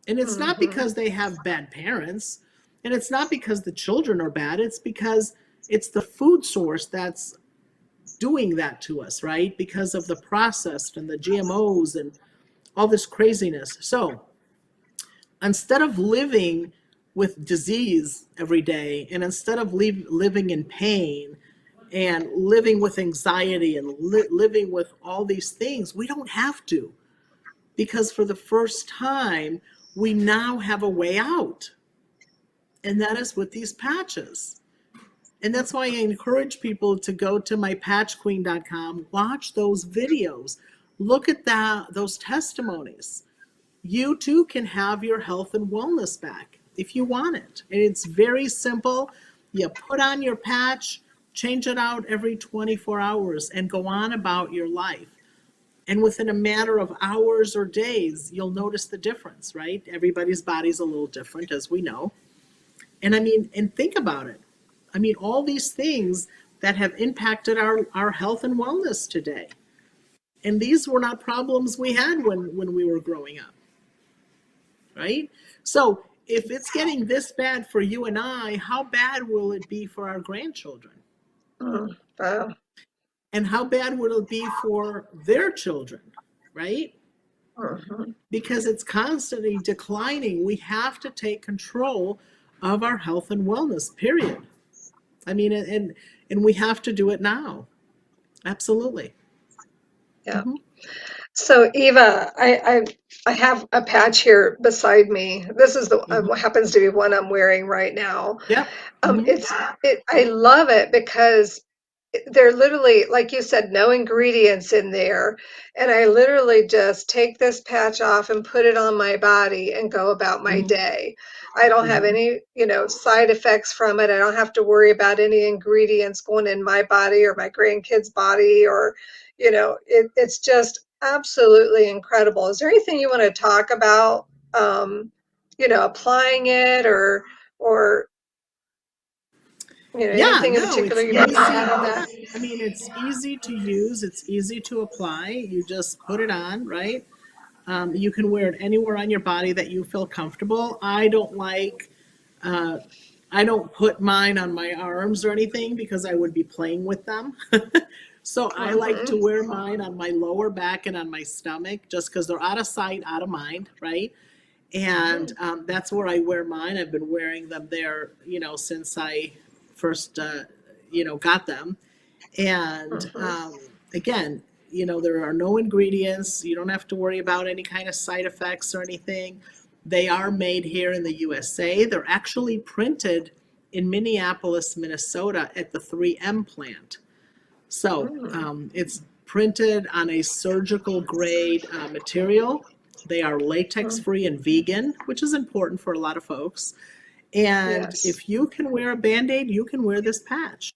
[SPEAKER 2] And it's not because they have bad parents, and it's not because the children are bad. It's because it's the food source that's doing that to us, right? Because of the processed and the GMOs and all this craziness. So instead of living with disease every day, and instead of living in pain and living with anxiety and living with all these things, we don't have to. Because for the first time, we now have a way out. And that is with these patches. And that's why I encourage people to go to mypatchqueen.com, watch those videos, look at those testimonies. You too can have your health and wellness back if you want it. And it's very simple. You put on your patch, change it out every 24 hours, and go on about your life. And within a matter of hours or days, you'll notice the difference, right? Everybody's body's a little different, as we know. And I mean, and think about it. I mean, all these things that have impacted our health and wellness today. And these were not problems we had when we were growing up, right? So if it's getting this bad for you and I, how bad will it be for our grandchildren?
[SPEAKER 3] Wow.
[SPEAKER 2] And how bad will it be for their children, right? Because it's constantly declining. We have to take control of our health and wellness, period. I mean, and we have to do it now. Absolutely.
[SPEAKER 3] Yeah.
[SPEAKER 2] Hmm.
[SPEAKER 3] So Eva, I have a patch here beside me. This is the
[SPEAKER 2] Hmm.
[SPEAKER 3] what happens to be one I'm wearing right now.
[SPEAKER 2] Yep. Hmm.
[SPEAKER 3] I love it because they're literally, like you said, no ingredients in there. And I literally just take this patch off and put it on my body and go about my
[SPEAKER 2] Hmm.
[SPEAKER 3] day. I don't have
[SPEAKER 2] Hmm.
[SPEAKER 3] any, side effects from it. I don't have to worry about any ingredients going in my body or my grandkids' body or, it's just absolutely incredible. Is there anything you want to talk about, applying it or,
[SPEAKER 2] Yeah,
[SPEAKER 3] anything in
[SPEAKER 2] no,
[SPEAKER 3] particular
[SPEAKER 2] it's
[SPEAKER 3] you want to add
[SPEAKER 2] easy.
[SPEAKER 3] on
[SPEAKER 2] Yeah,
[SPEAKER 3] that?
[SPEAKER 2] I mean, it's easy to use. It's easy to apply. You just put it on, right? You can wear it anywhere on your body that you feel comfortable. Uh, I don't put mine on my arms or anything because I would be playing with them. So I like to
[SPEAKER 3] Hmm.
[SPEAKER 2] wear mine on my lower back and on my stomach just because they're out of sight, out of mind, right? And
[SPEAKER 3] Hmm.
[SPEAKER 2] that's where I wear mine. I've been wearing them there, since I first, got them. And
[SPEAKER 3] Hmm.
[SPEAKER 2] again, there are no ingredients. You don't have to worry about any kind of side effects or anything. They are made here in the USA. They're actually printed in Minneapolis, Minnesota at the 3M plant. So
[SPEAKER 3] Mm.
[SPEAKER 2] it's printed on a surgical grade material. They are latex
[SPEAKER 3] Mm.
[SPEAKER 2] free and vegan, which is important for a lot of folks. And
[SPEAKER 3] Yes,
[SPEAKER 2] if you can wear a band-aid, you can wear this patch.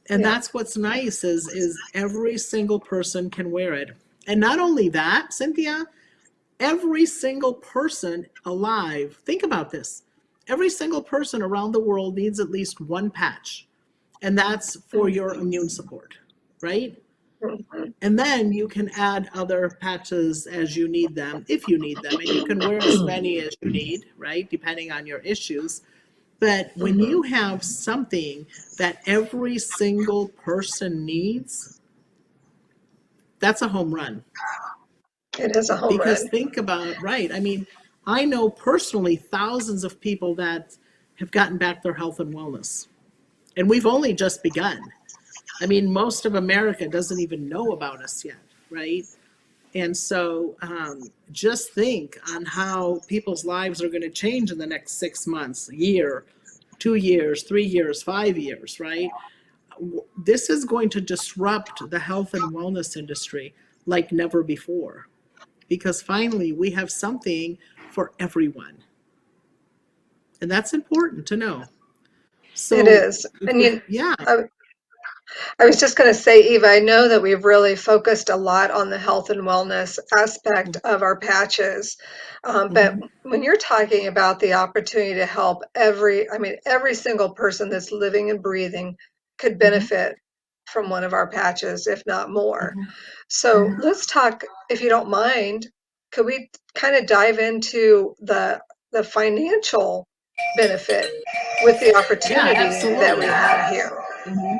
[SPEAKER 2] And
[SPEAKER 3] yeah,
[SPEAKER 2] that's what's nice is every single person can wear it. And not only that, Cynthia, every single person alive, think about this. Every single person around the world needs at least one patch. And that's for your
[SPEAKER 3] mhm,
[SPEAKER 2] immune support, right?
[SPEAKER 3] mhm,
[SPEAKER 2] And then you can add other patches as you need them, if you need them, and you can wear as many as you need, right? Depending on your issues. But when you
[SPEAKER 3] mhm.
[SPEAKER 2] have something that every single person needs, that's a home run.
[SPEAKER 3] It is a home
[SPEAKER 2] Because
[SPEAKER 3] run.
[SPEAKER 2] think about, right, I mean, I know personally thousands of people that have gotten back their health and wellness. And we've only just begun. I mean, most of America doesn't even know about us yet, right? And so just think on how people's lives are going to change in the next 6 months, a year, 2 years, 3 years, 5 years, right? This is going to disrupt the health and wellness industry like never before because finally we have something for everyone. And that's important to know.
[SPEAKER 3] It
[SPEAKER 2] So,
[SPEAKER 3] is. And
[SPEAKER 2] yeah.
[SPEAKER 3] I was just going to say, Eva, I know that we've really focused a lot on the health and wellness aspect of our patches. But
[SPEAKER 2] Hmm.
[SPEAKER 3] when you're talking about the opportunity to help every single person that's living and breathing could
[SPEAKER 2] Hmm.
[SPEAKER 3] benefit from one of our patches, if not more.
[SPEAKER 2] Hmm.
[SPEAKER 3] So
[SPEAKER 2] Hmm.
[SPEAKER 3] let's talk, if you don't mind, could we kind of dive into the financial benefit with the
[SPEAKER 2] Yeah,
[SPEAKER 3] opportunity that
[SPEAKER 2] absolutely.
[SPEAKER 3] we have here?
[SPEAKER 2] Hmm.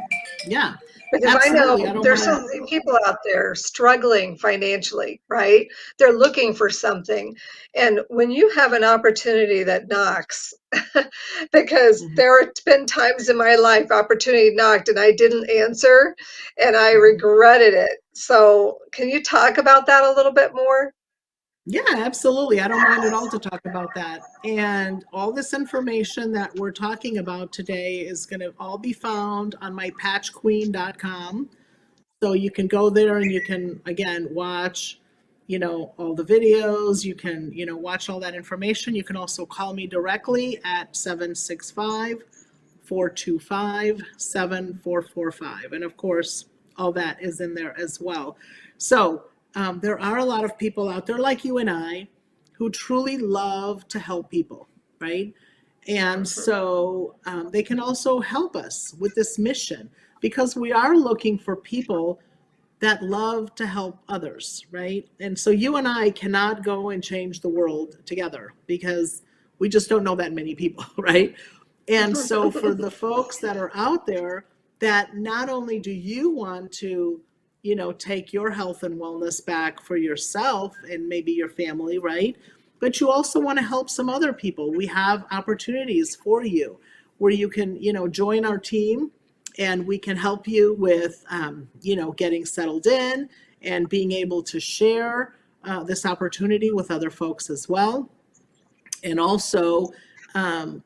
[SPEAKER 2] Yeah,
[SPEAKER 3] Because I
[SPEAKER 2] absolutely. I
[SPEAKER 3] know
[SPEAKER 2] don't
[SPEAKER 3] there's so
[SPEAKER 2] mind.
[SPEAKER 3] many people out there struggling financially, right? They're looking for something. And when you have an opportunity that knocks, because
[SPEAKER 2] Hmm.
[SPEAKER 3] there have been times in my life opportunity knocked and I didn't answer and I
[SPEAKER 2] Hmm.
[SPEAKER 3] regretted it. So, can you talk about that a little bit more?
[SPEAKER 2] Yeah, absolutely. I don't mind at all to talk about that. And all this information that we're talking about today is going to all be found on my patchqueen.com. So you can go there and you can, again, watch, all the videos. You can, watch all that information. You can also call me directly at 765-425-7445. And of course, all that is in there as well. So there are a lot of people out there like you and I who truly love to help people, right? And
[SPEAKER 3] Mhm.
[SPEAKER 2] so they can also help us with this mission because we are looking for people that love to help others, right? And so you and I cannot go and change the world together because we just don't know that many people, right? And so for the folks that are out there that not only do you want to, take your health and wellness back for yourself and maybe your family, right? But you also want to help some other people. We have opportunities for you where you can, join our team and we can help you with, getting settled in and being able to share this opportunity with other folks as well. And also,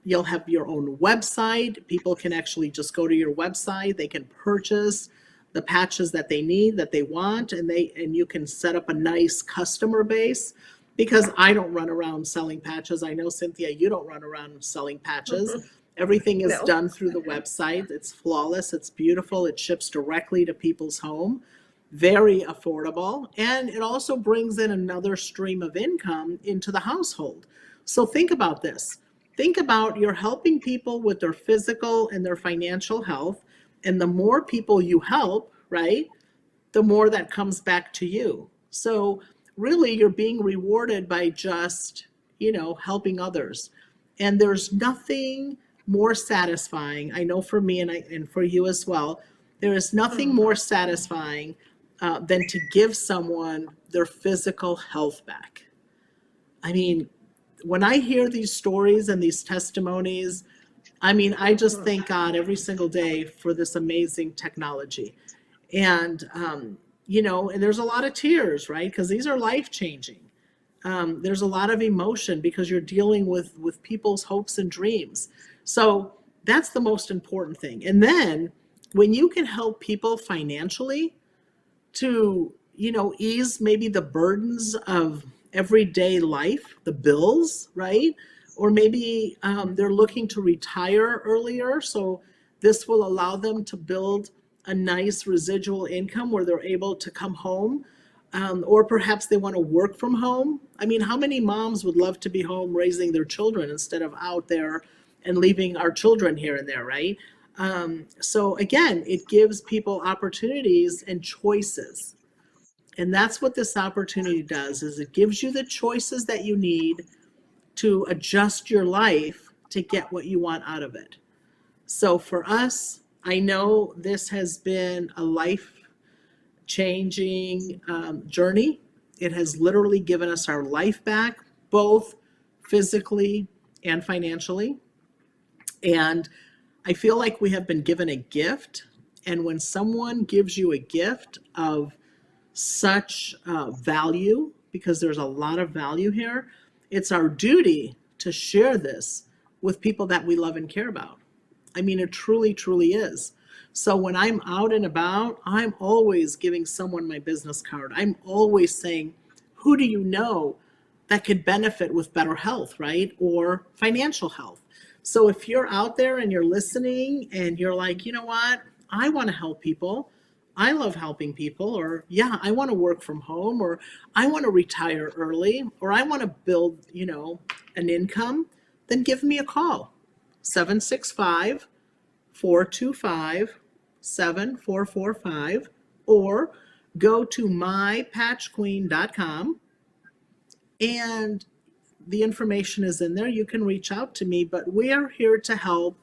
[SPEAKER 2] you'll have your own website. People can actually just go to your website. They can purchase the patches that they need, that they want, and you can set up a nice customer base. Because I don't run around selling patches. I know, Cynthia, you don't run around selling patches. Everything is
[SPEAKER 3] No.
[SPEAKER 2] done through the website. It's flawless. It's beautiful. It ships directly to people's home. Very affordable. And it also brings in another stream of income into the household. So think about this. Think about, you're helping people with their physical and their financial health. And the more people you help, right, the more that comes back to you. So really, you're being rewarded by just, helping others. And there's nothing more satisfying. I know for me, and for you as well, there is nothing
[SPEAKER 3] Mm.
[SPEAKER 2] more satisfying than to give someone their physical health back. I mean, when I hear these stories and these testimonies, I mean, I just
[SPEAKER 3] Mhm.
[SPEAKER 2] thank God every single day for this amazing technology. And, and there's a lot of tears, right? Because these are life changing. There's a lot of emotion because you're dealing with people's hopes and dreams. So that's the most important thing. And then when you can help people financially, to, ease maybe the burdens of everyday life, the bills, right? Or maybe they're looking to retire earlier. So this will allow them to build a nice residual income where they're able to come home. Or perhaps they want to work from home. I mean, how many moms would love to be home raising their children instead of out there and leaving our children here and there, right? So again, it gives people opportunities and choices. And that's what this opportunity does, is it gives you the choices that you need to adjust your life to get what you want out of it. So for us, I know this has been a life changing journey. It has literally given us our life back, both physically and financially. And I feel like we have been given a gift. And when someone gives you a gift of such value, because there's a lot of value here, it's our duty to share this with people that we love and care about. I mean, it truly, truly is. So when I'm out and about, I'm always giving someone my business card. I'm always saying, who do you know that could benefit with better health, right? Or financial health. So if you're out there and you're listening and you're like, you know what, I want to help people. I love helping people, or yeah, I want to work from home, or I want to retire early, or I want to build, an income, then give me a call. 765 425 7445, or go to mypatchqueen.com, and the information is in there. You can reach out to me, but we are here to help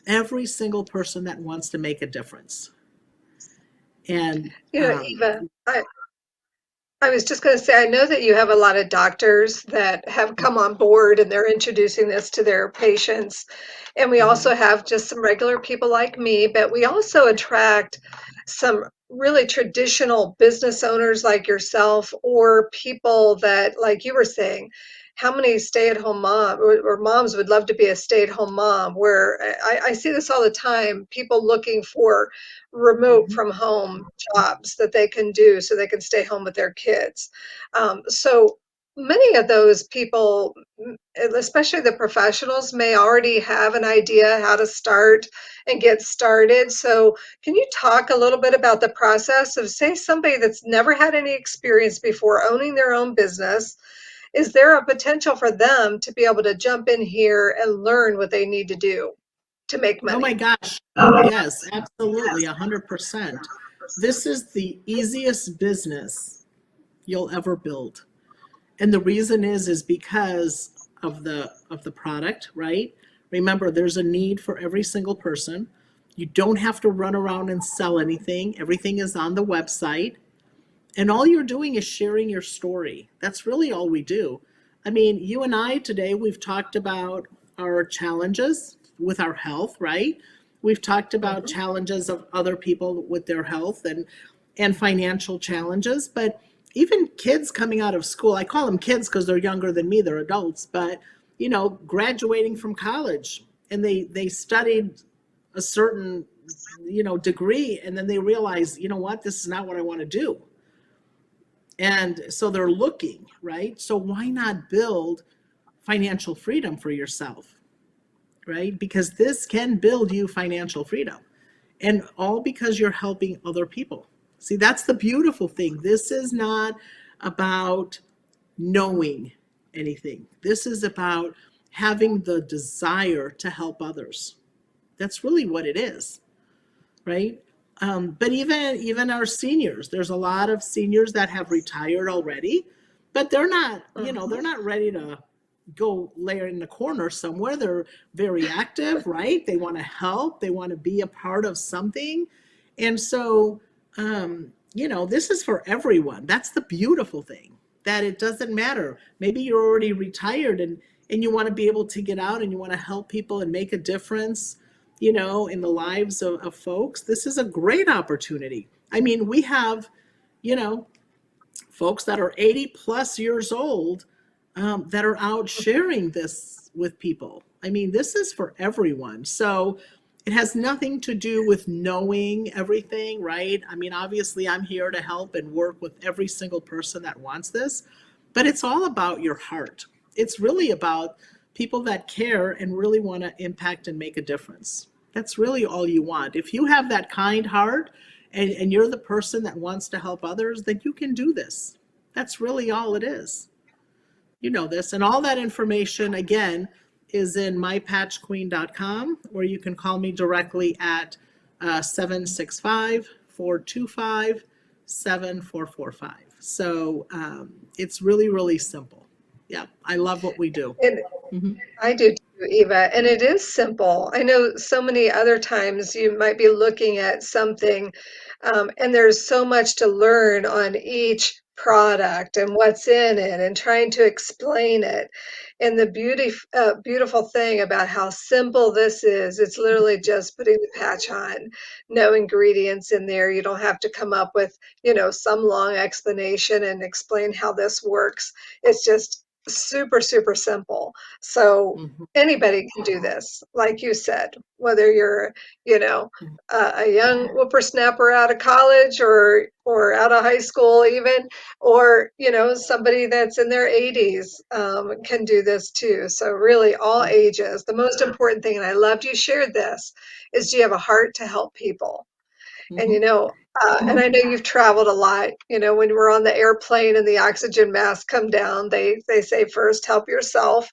[SPEAKER 2] every single person that wants to make a difference. And
[SPEAKER 3] Eva, I was just going to say, I know that you have a lot of doctors that have come on board and they're introducing this to their patients. And we also
[SPEAKER 2] mhm,
[SPEAKER 3] have just some regular people like me, but we also attract some really traditional business owners like yourself, or people that, like you were saying, how many stay-at-home mom or moms would love to be a stay-at-home mom? Where I see this all the time, people looking for remote
[SPEAKER 2] mhm.
[SPEAKER 3] from home jobs that they can do so they can stay home with their kids. So many of those people, especially the professionals, may already have an idea how to start and get started. So can you talk a little bit about the process of, say, somebody that's never had any experience before owning their own business? Is there a potential for them to be able to jump in here and learn what they need to do to make
[SPEAKER 2] Oh my
[SPEAKER 3] money?
[SPEAKER 2] gosh. Yes, absolutely. 100%. This is the easiest business you'll ever build. And the reason is because of the product, right? Remember, there's a need for every single person. You don't have to run around and sell anything. Everything is on the website. And all you're doing is sharing your story. That's really all we do. I mean, you and I today, we've talked about our challenges with our health, right? We've talked about
[SPEAKER 3] Mhm.
[SPEAKER 2] challenges of other people with their health and financial challenges, but even kids coming out of school, I call them kids because they're younger than me, they're adults, but graduating from college and they studied a certain degree, and then they realize, what, this is not what I want to do. And so they're looking, right? So why not build financial freedom for yourself, right? Because this can build you financial freedom, and all because you're helping other people. See, that's the beautiful thing. This is not about knowing anything. This is about having the desire to help others. That's really what it is, right? But even our seniors, there's a lot of seniors that have retired already, but they're
[SPEAKER 3] Mhm.
[SPEAKER 2] not ready to go lay in the corner somewhere. They're very active, right? They want to help. They want to be a part of something, and so this is for everyone. That's the beautiful thing. That it doesn't matter. Maybe you're already retired and you want to be able to get out and you want to help people and make a difference in the lives of folks. This is a great opportunity. I mean, we have, you know, folks that are 80 plus years old that are out sharing this with people. I mean, this is for everyone. So it has nothing to do with knowing everything, right? I mean, obviously, I'm here to help and work with every single person that wants this, but it's all about your heart. It's really about people that care and really want to impact and make a difference. That's really all you want. If you have that kind heart and you're the person that wants to help others, then you can do this. That's really all it is. You know this. And all that information, again, is in mypatchqueen.com, or you can call me directly at 765 So it's really, really simple. Yeah, I love what we do.
[SPEAKER 3] And
[SPEAKER 2] Hmm.
[SPEAKER 3] I do too, Eva. And it is simple. I know so many other times you might be looking at something, and there's so much to learn on each product and what's in it and trying to explain it. And the beautiful thing about how simple this is, it's literally just putting the patch on, no ingredients in there. You don't have to come up with, some long explanation and explain how this works. It's just super, super simple. So
[SPEAKER 2] Hmm.
[SPEAKER 3] anybody can do this, like you said, whether you're, you know, a young whippersnapper out of college or out of high school even, or somebody that's in their 80s can do this too. So really, all ages. The most important thing, and I loved you shared this, is do you have a heart to help people? And
[SPEAKER 2] Hmm.
[SPEAKER 3] and I know you've traveled a lot. When we're on the airplane and the oxygen masks come down, they say first help yourself,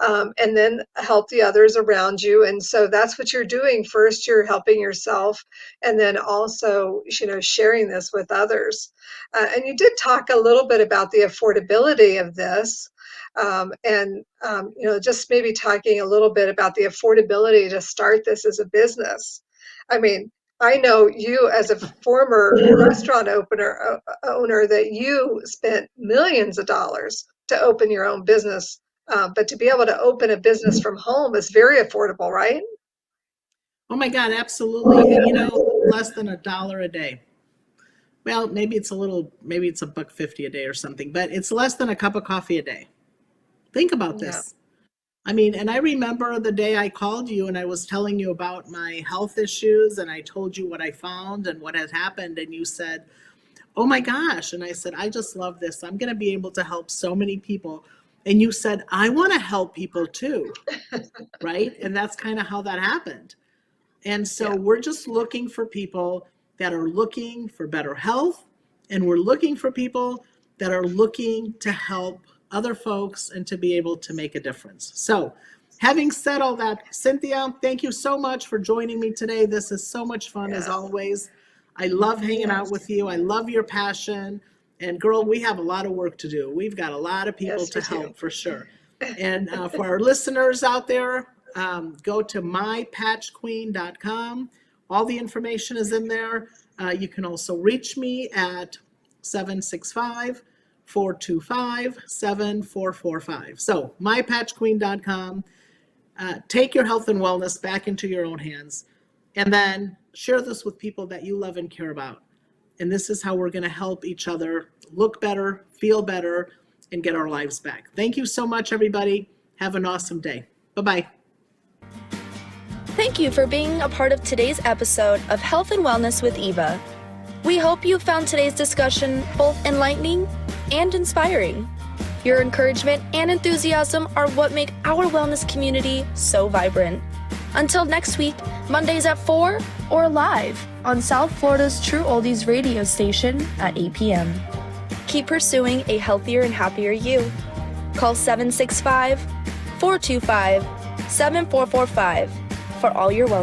[SPEAKER 3] and then help the others around you. And so that's what you're doing. First, you're helping yourself, and then also, sharing this with others. And you did talk a little bit about the affordability of this. Just maybe talking a little bit about the affordability to start this as a business. I mean, I know you as a former restaurant owner that you spent millions of dollars to open your own business. But to be able to open a business from home is very affordable, right?
[SPEAKER 2] Oh my God, absolutely. And less than $1 a day. Well, maybe it's a buck 50 a day or something, but it's less than a cup of coffee a day. Think about
[SPEAKER 3] Yeah.
[SPEAKER 2] this. I mean, and I remember the day I called you and I was telling you about my health issues and I told you what I found and what had happened. And you said, oh my gosh. And I said, I just love this. I'm going to be able to help so many people. And you said, I want to help people too. Right. And that's kind of how that happened. And so
[SPEAKER 3] Yeah.
[SPEAKER 2] we're just looking for people that are looking for better health, and we're looking for people that are looking to help other folks and to be able to make a difference. So, having said all that, Cynthia, thank you so much for joining me today. This is so much fun as
[SPEAKER 3] Yeah.
[SPEAKER 2] always. I love hanging out
[SPEAKER 3] Yes.
[SPEAKER 2] with you. I love your passion. And girl, we have a lot of work to do. We've got a lot of people
[SPEAKER 3] Yes,
[SPEAKER 2] to
[SPEAKER 3] you do.
[SPEAKER 2] help for sure. And for our listeners out there, go to mypatchqueen.com. All the information is in there. You can also reach me at 765 425 7445. So, mypatchqueen.com. Take your health and wellness back into your own hands. And then share this with people that you love and care about. And this is how we're going to help each other look better, feel better, and get our lives back. Thank you so much, everybody. Have an awesome day. Bye-bye.
[SPEAKER 1] Thank you for being a part of today's episode of Health and Wellness with Eva. We hope you found today's discussion both enlightening and inspiring. Your encouragement and enthusiasm are what make our wellness community so vibrant. Until next week, Mondays at 4 or live on South Florida's True Oldies radio station at 8 p.m. Keep pursuing a healthier and happier you. Call 765-425-7445 for all your wellness.